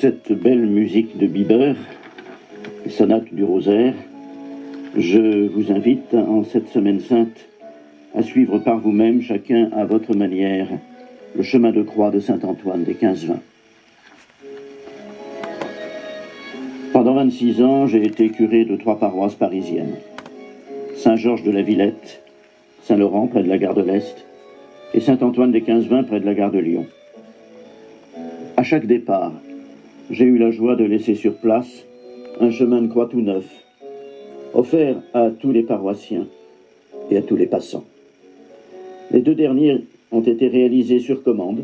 cette belle musique de Bieber, sonate du rosaire, je vous invite en cette semaine sainte à suivre par vous-même, chacun à votre manière, le chemin de croix de Saint-Antoine des 15-20. Pendant 26 ans, j'ai été curé de 3 paroisses parisiennes. Saint-Georges de la Villette, Saint-Laurent près de la gare de l'Est et Saint-Antoine des 15-20 près de la gare de Lyon. À chaque départ, j'ai eu la joie de laisser sur place un chemin de croix tout neuf, offert à tous les paroissiens et à tous les passants. Les 2 derniers ont été réalisés sur commande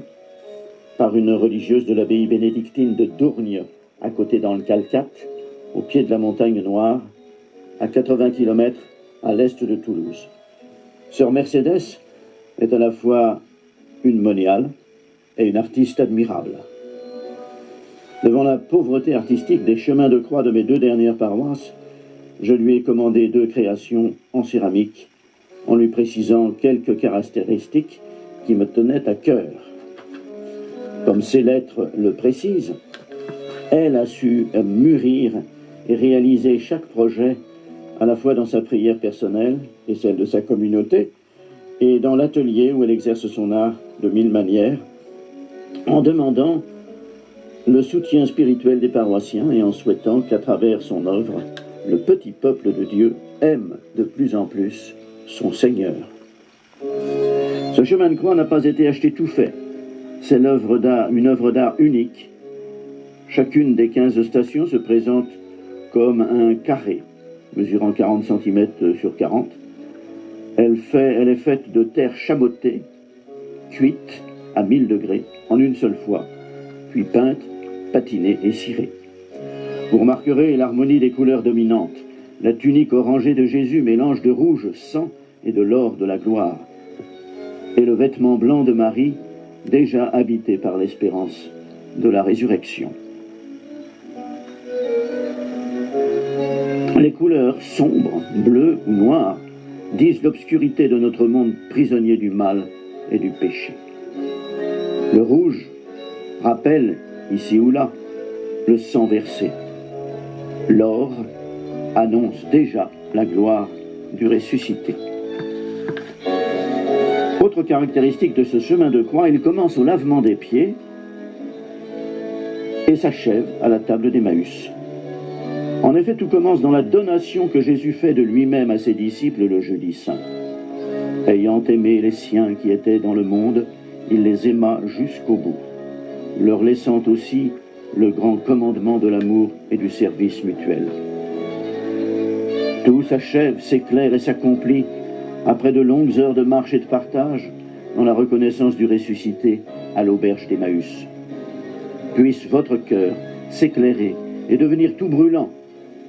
par une religieuse de l'abbaye bénédictine de Dourgne, à côté dans le Calcat, au pied de la montagne Noire, à 80 km à l'est de Toulouse. Sœur Mercedes est à la fois une moniale et une artiste admirable. Devant la pauvreté artistique des chemins de croix de mes 2 dernières paroisses, je lui ai commandé 2 créations en céramique, en lui précisant quelques caractéristiques qui me tenaient à cœur. Comme ses lettres le précisent, elle a su mûrir et réaliser chaque projet, à la fois dans sa prière personnelle et celle de sa communauté, et dans l'atelier où elle exerce son art de 1000 manières, en demandant le soutien spirituel des paroissiens et en souhaitant qu'à travers son œuvre, le petit peuple de Dieu aime de plus en plus son Seigneur. Ce chemin de croix n'a pas été acheté tout fait. C'est une œuvre d'art unique. Chacune des 15 stations se présente comme un carré, mesurant 40 cm sur 40. Elle est faite de terre chamotée, cuite à 1000 degrés en une seule fois, puis peinte, patinée et cirée. Vous remarquerez l'harmonie des couleurs dominantes. La tunique orangée de Jésus mélange de rouge sang et de l'or de la gloire. Et le vêtement blanc de Marie, déjà habité par l'espérance de la résurrection. Les couleurs sombres, bleues ou noires, disent l'obscurité de notre monde prisonnier du mal et du péché. Le rouge rappelle, ici ou là, le sang versé. L'or annonce déjà la gloire du ressuscité. Autre caractéristique de ce chemin de croix, il commence au lavement des pieds et s'achève à la table d'Emmaüs. En effet, tout commence dans la donation que Jésus fait de lui-même à ses disciples le jeudi saint. Ayant aimé les siens qui étaient dans le monde, il les aima jusqu'au bout, leur laissant aussi le grand commandement de l'amour et du service mutuel. Tout s'achève, s'éclaire et s'accomplit après de longues heures de marche et de partage dans la reconnaissance du ressuscité à l'auberge d'Emmaüs. Puisse votre cœur s'éclairer et devenir tout brûlant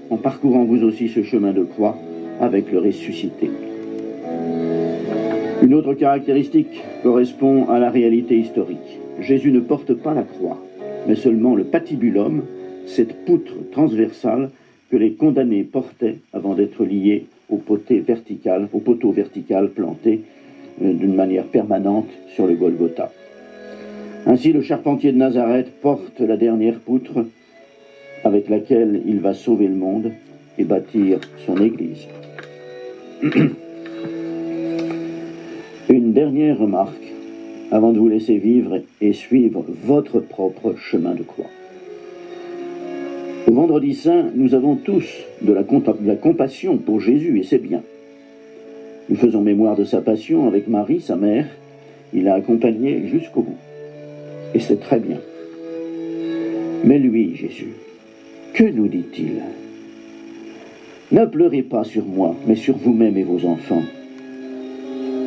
en parcourant vous aussi ce chemin de croix avec le ressuscité. Une autre caractéristique correspond à la réalité historique. Jésus ne porte pas la croix, mais seulement le patibulum, cette poutre transversale que les condamnés portaient avant d'être liés au poteau vertical planté d'une manière permanente sur le Golgotha. Ainsi, le charpentier de Nazareth porte la dernière poutre avec laquelle il va sauver le monde et bâtir son Église. Une dernière remarque avant de vous laisser vivre et suivre votre propre chemin de croix. Au Vendredi Saint, nous avons tous de la compassion pour Jésus et c'est bien. Nous faisons mémoire de sa passion avec Marie, sa mère. Il l'a accompagné jusqu'au bout. Et c'est très bien. Mais lui, Jésus, que nous dit-il? Ne pleurez pas sur moi, mais sur vous-même et vos enfants.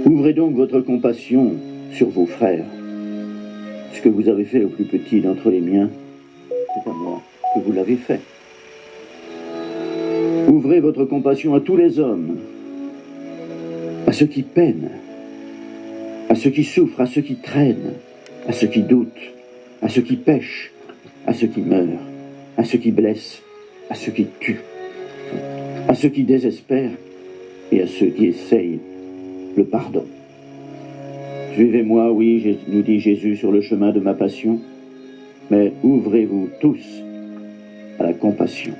Ouvrez donc votre compassion sur vos frères. Ce que vous avez fait au plus petit d'entre les miens, c'est à moi que vous l'avez fait. Ouvrez votre compassion à tous les hommes, à ceux qui peinent, à ceux qui souffrent, à ceux qui traînent, à ceux qui doutent, à ceux qui pêchent, à ceux qui meurent, à ceux qui blessent, à ceux qui tuent, à ceux qui désespèrent et à ceux qui essayent le pardon. Suivez-moi, oui, nous dit Jésus sur le chemin de ma passion. mais ouvrez-vous tous à la compassion.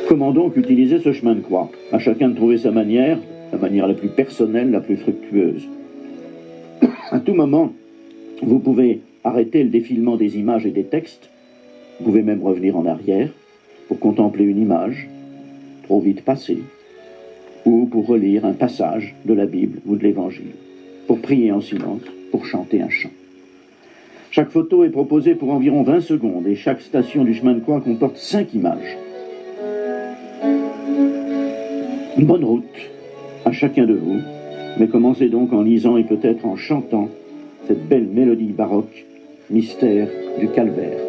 Comment donc utiliser ce chemin de croix? À chacun de trouver sa manière, la manière la plus personnelle, la plus fructueuse. À tout moment, vous pouvez arrêter le défilement des images et des textes. Vous pouvez même revenir en arrière pour contempler une image trop vite passée, ou pour relire un passage de la Bible ou de l'Évangile, pour prier en silence, pour chanter un chant. Chaque photo est proposée pour environ 20 secondes et chaque station du chemin de croix comporte 5 images. Une bonne route à chacun de vous, mais commencez donc en lisant et peut-être en chantant cette belle mélodie baroque, mystère du calvaire,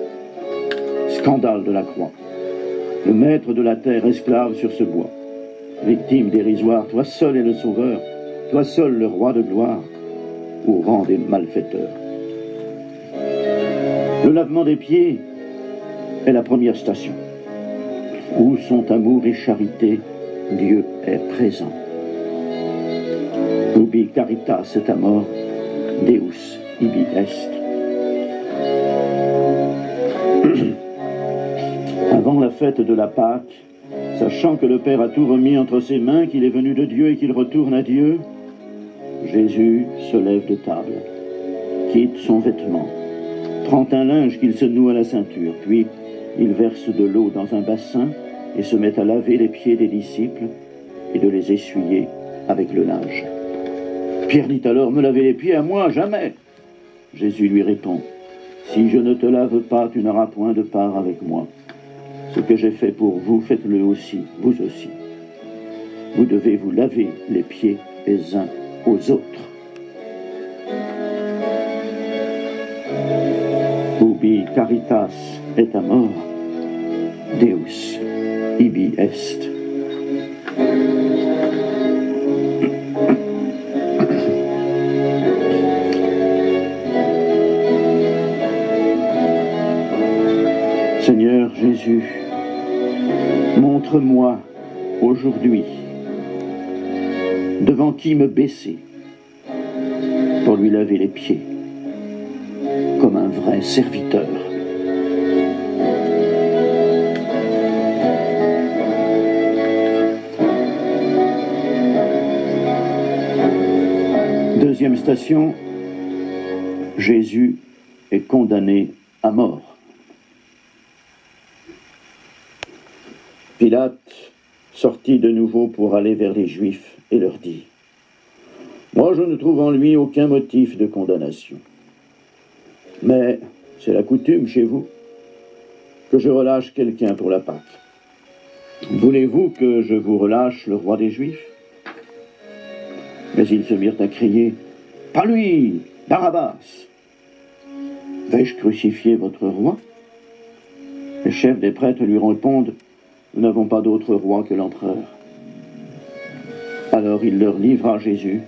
scandale de la croix. Le maître de la terre esclave sur ce bois, victime dérisoire, toi seul es le sauveur, toi seul le roi de gloire, au rang des malfaiteurs. Le lavement des pieds est la première station. Où sont amour et charité, Dieu est présent. Ubi caritas et amor, Deus ibi est. Avant la fête de la Pâque, sachant que le Père a tout remis entre ses mains, qu'il est venu de Dieu et qu'il retourne à Dieu, Jésus se lève de table, quitte son vêtement, prend un linge qu'il se noue à la ceinture, puis il verse de l'eau dans un bassin et se met à laver les pieds des disciples et de les essuyer avec le linge. Pierre dit alors, me laver les pieds à moi, jamais. Jésus lui répond, si je ne te lave pas, tu n'auras point de part avec moi. Ce que j'ai fait pour vous, faites-le aussi, vous aussi. Vous devez vous laver les pieds les uns aux autres. Ubi caritas et amor, Deus ibi est. Seigneur Jésus, montre-moi aujourd'hui devant qui me baisser pour lui laver les pieds comme un vrai serviteur. Deuxième station, Jésus est condamné à mort. Pilate sortit de nouveau pour aller vers les Juifs et leur dit, « Moi je ne trouve en lui aucun motif de condamnation. Mais c'est la coutume chez vous que je relâche quelqu'un pour la Pâque. Voulez-vous que je vous relâche le roi des Juifs ?» Mais ils se mirent à crier, « Pas lui, Barabbas !»« Vais-je crucifier votre roi ?» Les chefs des prêtres lui répondent, « Nous n'avons pas d'autre roi que l'empereur. » Alors il leur livra Jésus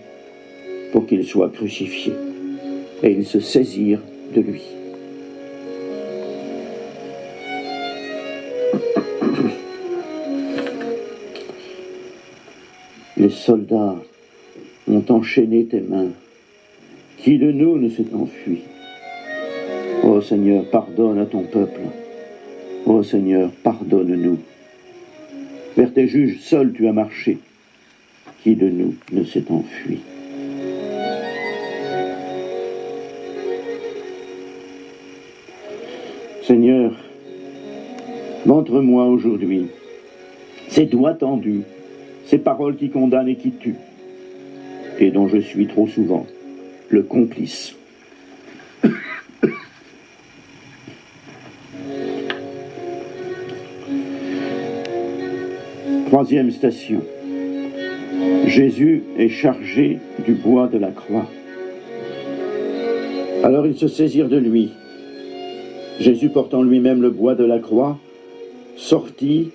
pour qu'il soit crucifié. Et ils se saisirent de lui. Les soldats ont enchaîné tes mains. Qui de nous ne s'est enfui? Ô Seigneur, pardonne à ton peuple. Ô Seigneur, pardonne-nous. Vers tes juges seul tu as marché. Qui de nous ne s'est enfui? Seigneur, montre-moi aujourd'hui ces doigts tendus, ces paroles qui condamnent et qui tuent, et dont je suis trop souvent le complice. Troisième station. Jésus est chargé du bois de la croix. Alors ils se saisirent de lui. Jésus, portant lui-même le bois de la croix, sortit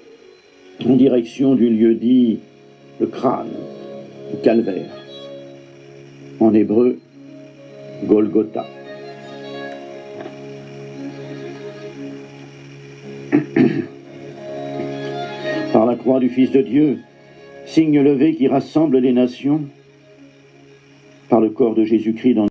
en direction du lieu dit le crâne, le calvaire. En hébreu, Golgotha. Par la croix du Fils de Dieu, signe levé qui rassemble les nations, par le corps de Jésus-Christ dans